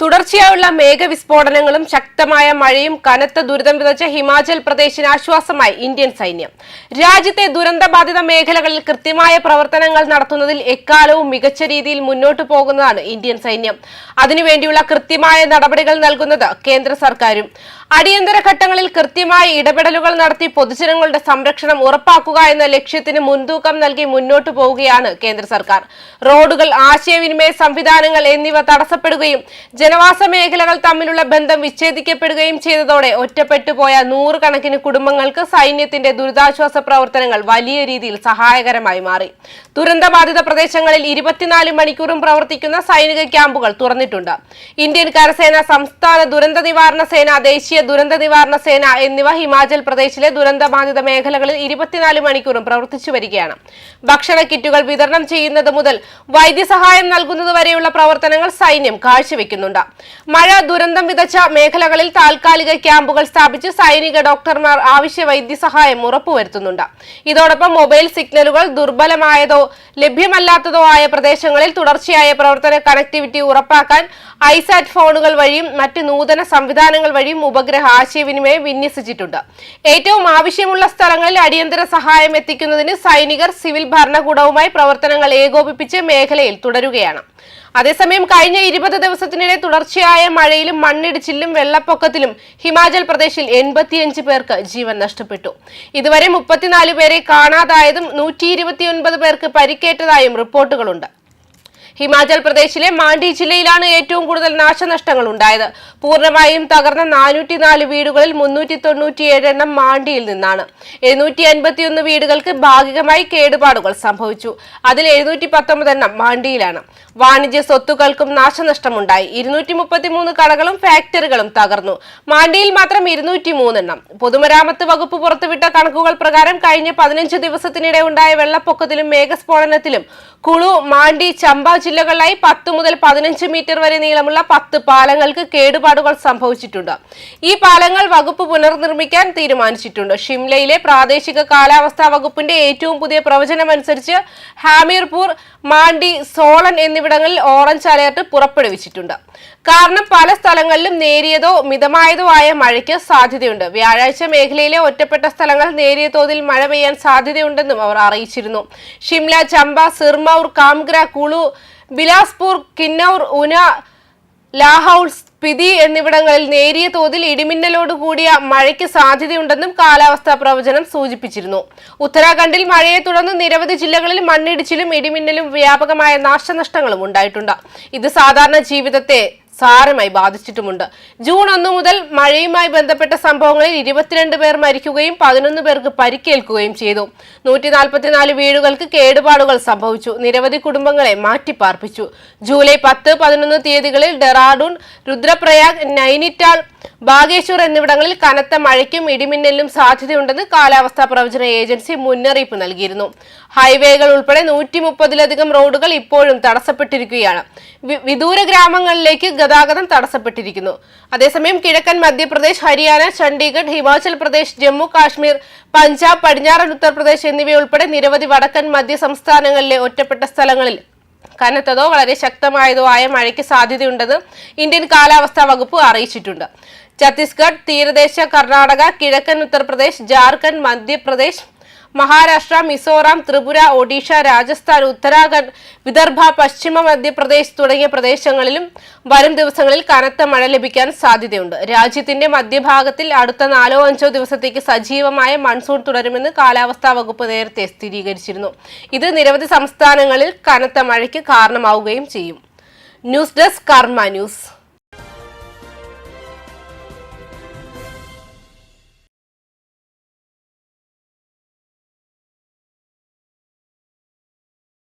തുടർച്ചയായുള്ള മേഘവിസ്ഫോടനങ്ങളും ശക്തമായ മഴയും കനത്ത ദുരിതം വിതച്ച ഹിമാചൽ പ്രദേശിന് ആശ്വാസമായി ഇന്ത്യൻ സൈന്യം. രാജ്യത്തെ ദുരന്തബാധിത മേഖലകളിൽ കൃത്യമായ പ്രവർത്തനങ്ങൾ നടത്തുന്നതിൽ എക്കാലവും മികച്ച രീതിയിൽ മുന്നോട്ടു പോകുന്നതാണ് ഇന്ത്യൻ സൈന്യം. അതിനുവേണ്ടിയുള്ള കൃത്യമായ നടപടികൾ നൽകുന്നത് കേന്ദ്ര സർക്കാരും. അടിയന്തര ഘട്ടങ്ങളിൽ കൃത്യമായ ഇടപെടലുകൾ നടത്തി പൊതുജനങ്ങളുടെ സംരക്ഷണം ഉറപ്പാക്കുക എന്ന ലക്ഷ്യത്തിന് മുൻതൂക്കം നൽകി മുന്നോട്ടു പോവുകയാണ് കേന്ദ്ര സർക്കാർ. റോഡുകൾ, ആശയവിനിമയ സംവിധാനങ്ങൾ എന്നിവ തടസ്സപ്പെടുകയും ജനവാസ മേഖലകൾ തമ്മിലുള്ള ബന്ധം വിച്ഛേദിക്കപ്പെടുകയും ചെയ്തതോടെ ഒറ്റപ്പെട്ടുപോയ നൂറുകണക്കിന് കുടുംബങ്ങൾക്ക് സൈന്യത്തിന്റെ ദുരിതാശ്വാസ പ്രവർത്തനങ്ങൾ വലിയ രീതിയിൽ സഹായകരമായി മാറി. ദുരന്തബാധിത പ്രദേശങ്ങളിൽ 24 മണിക്കൂറും പ്രവർത്തിക്കുന്ന സൈനിക ക്യാമ്പുകൾ തുറന്നിട്ടുണ്ട്. ഇന്ത്യൻ കരസേന, സംസ്ഥാന ദുരന്ത നിവാരണ സേന, ദേശീയ ദുരന്ത നിവാരണ സേന എന്നിവ ഹിമാചൽ പ്രദേശിലെ ദുരന്തബാധിത മേഖലകളിൽ 24 മണിക്കൂറും പ്രവർത്തിച്ചു വരികയാണ്. ഭക്ഷണ കിറ്റുകൾ വിതരണം ചെയ്യുന്നത് മുതൽ വൈദ്യസഹായം നൽകുന്നത് വരെയുള്ള പ്രവർത്തനങ്ങൾ സൈന്യം കാഴ്ചവെക്കുന്നുണ്ട്. മഴ ദുരന്തം വിതച്ച മേഖലകളിൽ താൽക്കാലിക ക്യാമ്പുകൾ സ്ഥാപിച്ച് സൈനിക ഡോക്ടർമാർ ആവശ്യ വൈദ്യസഹായം ഉറപ്പുവരുത്തുന്നുണ്ട്. ഇതോടൊപ്പം മൊബൈൽ സിഗ്നലുകൾ ദുർബലമായതോ ലഭ്യമല്ലാത്തതോ ആയ പ്രദേശങ്ങളിൽ തുടർച്ചയായ പ്രവർത്തന കണക്ടിവിറ്റി ഉറപ്പാക്കാൻ ഐസാറ്റ് ഫോണുകൾ വഴിയും മറ്റ് നൂതന സംവിധാനങ്ങൾ വഴിയും ഉപഗ്രഹ ആശയവിനിമയം വിന്യസിച്ചിട്ടുണ്ട്. ഏറ്റവും ആവശ്യമുള്ള സ്ഥലങ്ങളിൽ അടിയന്തര സഹായം എത്തിക്കുന്നതിന് സൈനികർ സിവിൽ ഭരണകൂടവുമായി പ്രവർത്തനങ്ങൾ ഏകോപിപ്പിച്ച് മേഖലയിൽ തുടരുകയാണ്. അതേസമയം കഴിഞ്ഞ 20 ദിവസത്തിനിടെ തുടർച്ചയായ മഴയിലും മണ്ണിടിച്ചിലും വെള്ളപ്പൊക്കത്തിലും ഹിമാചൽ പ്രദേശിൽ 85 പേർക്ക് ജീവൻ നഷ്ടപ്പെട്ടു. ഇതുവരെ 34 പേരെ കാണാതായതും 129 പേർക്ക് പരിക്കേറ്റതായും റിപ്പോർട്ടുകളുണ്ട്. ഹിമാചൽ പ്രദേശിലെ മാണ്ഡി ജില്ലയിലാണ് ഏറ്റവും കൂടുതൽ നാശനഷ്ടങ്ങൾ ഉണ്ടായത്. പൂർണ്ണമായും തകർന്ന 404 വീടുകളിൽ 397 എണ്ണം മാണ്ഡിയിൽ നിന്നാണ്. 751 വീടുകൾക്ക് ഭാഗികമായി കേടുപാടുകൾ സംഭവിച്ചു. അതിൽ 719 എണ്ണം മാണ്ഡിയിലാണ്. വാണിജ്യ സ്വത്തുക്കൾക്കും നാശനഷ്ടമുണ്ടായി. 233 കടകളും ഫാക്ടറികളും തകർന്നു. മാണ്ഡിയിൽ മാത്രം 203 എണ്ണം. പൊതുമരാമത്ത് വകുപ്പ് പുറത്തുവിട്ട കണക്കുകൾ പ്രകാരം കഴിഞ്ഞ 15 ദിവസത്തിനിടെ ഉണ്ടായ വെള്ളപ്പൊക്കത്തിലും മേഘസ്ഫോടനത്തിലും കുളു, മാണ്ഡി, ചമ്പ ജില്ലകളിലായി 10 മുതൽ 15 മീറ്റർ വരെ നീളമുള്ള 10 പാലങ്ങൾക്ക് കേടുപാടുകൾ സംഭവിച്ചിട്ടുണ്ട്. ഈ പാലങ്ങൾ വകുപ്പ് പുനർനിർമ്മിക്കാൻ തീരുമാനിച്ചിട്ടുണ്ട്. ഷിംലയിലെ പ്രാദേശിക കാലാവസ്ഥാ വകുപ്പിന്റെ ഏറ്റവും പുതിയ പ്രവചനമനുസരിച്ച് ഹാമിർപൂർ, മാണ്ഡി, സോളൻ എന്നിവിടങ്ങളിൽ ഓറഞ്ച് അലേർട്ട് പുറപ്പെടുവിച്ചിട്ടുണ്ട്. കാരണം പല സ്ഥലങ്ങളിലും നേരിയതോ മിതമായതോ ആയ മഴയ്ക്ക് സാധ്യതയുണ്ട്. വ്യാഴാഴ്ച മേഖലയിലെ ഒറ്റപ്പെട്ട സ്ഥലങ്ങൾ നേരിയ തോതിൽ മഴ പെയ്യാൻ സാധ്യതയുണ്ടെന്നും അവർ അറിയിച്ചിരുന്നു. ഷിംല, ചമ്പ, സിർമൌർ, കാംഗ്ര, കുളു, ബിലാസ്പൂർ, കിന്നൌർ, ഉന, ലാഹൌൾ, സ്പിതി എന്നിവിടങ്ങളിൽ നേരിയ തോതിൽ ഇടിമിന്നലോട് കൂടിയ മഴയ്ക്ക് സാധ്യതയുണ്ടെന്നും കാലാവസ്ഥാ പ്രവചനം സൂചിപ്പിച്ചിരുന്നു. ഉത്തരാഖണ്ഡിൽ മഴയെ തുടർന്ന് നിരവധി ജില്ലകളിൽ മണ്ണിടിച്ചിലും ഇടിമിന്നലും വ്യാപകമായ നാശനഷ്ടങ്ങളും ഉണ്ടായിട്ടുണ്ട്. ഇത് സാധാരണ ജീവിതത്തെ സാരമായി ബാധിച്ചിട്ടുമുണ്ട്. ജൂൺ 1 മുതൽ മഴയുമായി ബന്ധപ്പെട്ട സംഭവങ്ങളിൽ 22 പേർ മരിക്കുകയും 11 പേർക്ക് പരിക്കേൽക്കുകയും ചെയ്തു. 144 വീടുകൾക്ക് കേടുപാടുകൾ സംഭവിച്ചു. നിരവധി കുടുംബങ്ങളെ മാറ്റിപ്പാർപ്പിച്ചു. ജൂലൈ 10, 11 തീയതികളിൽ ഡെറാഡൂൺ, രുദ്രപ്രയാഗ്, നൈനിറ്റാൾ, ബാഗേശ്വർ എന്നിവിടങ്ങളിൽ കനത്ത മഴയ്ക്കും ഇടിമിന്നലിനും സാധ്യതയുണ്ടെന്ന് കാലാവസ്ഥാ പ്രവചന ഏജൻസി മുന്നറിയിപ്പ് നൽകിയിരുന്നു. ഹൈവേകൾ ഉൾപ്പെടെ 130-ലധികം റോഡുകൾ ഇപ്പോഴും തടസ്സപ്പെട്ടിരിക്കുകയാണ്. വിദൂര ഗ്രാമങ്ങളിലേക്ക് ഗതാഗതം തടസ്സപ്പെട്ടിരിക്കുന്നു. അതേസമയം കിഴക്കൻ മധ്യപ്രദേശ്, ഹരിയാന, ചണ്ഡീഗഡ്, ഹിമാചൽ പ്രദേശ്, ജമ്മു കാശ്മീർ, പഞ്ചാബ്, പടിഞ്ഞാറൻ ഉത്തർപ്രദേശ് എന്നിവയുൾപ്പെടെ നിരവധി വടക്കൻ മധ്യ സംസ്ഥാനങ്ങളിലെ ഒറ്റപ്പെട്ട സ്ഥലങ്ങളിൽ കനത്തതോ വളരെ ശക്തമായതോ ആയ മഴയ്ക്ക് സാധ്യതയുണ്ടെന്ന് ഇന്ത്യൻ കാലാവസ്ഥാ വകുപ്പ് അറിയിച്ചിട്ടുണ്ട്. ഛത്തീസ്ഗഡ്, തീരദേശ കർണാടക, കിഴക്കൻ ഉത്തർപ്രദേശ്, ജാർഖണ്ഡ്, മധ്യപ്രദേശ്, മഹാരാഷ്ട്ര, മിസോറാം, ത്രിപുര, ഒഡീഷ, രാജസ്ഥാൻ, ഉത്തരാഖണ്ഡ്, വിദർഭ, പശ്ചിമ മധ്യപ്രദേശ് തുടങ്ങിയ പ്രദേശങ്ങളിലും വരും ദിവസങ്ങളിൽ കനത്ത മഴ ലഭിക്കാൻ സാധ്യതയുണ്ട്. രാജ്യത്തിന്റെ മധ്യഭാഗത്തിൽ അടുത്ത 4-5 ദിവസത്തേക്ക് സജീവമായ മൺസൂൺ തുടരുമെന്ന് കാലാവസ്ഥാ വകുപ്പ് നേരത്തെ സ്ഥിരീകരിച്ചിരുന്നു. ഇത് നിരവധി സംസ്ഥാനങ്ങളിൽ കനത്ത മഴയ്ക്ക് കാരണമാവുകയും ചെയ്യും. ന്യൂസ് ഡെസ്ക്, കർമ്മ ന്യൂസ്.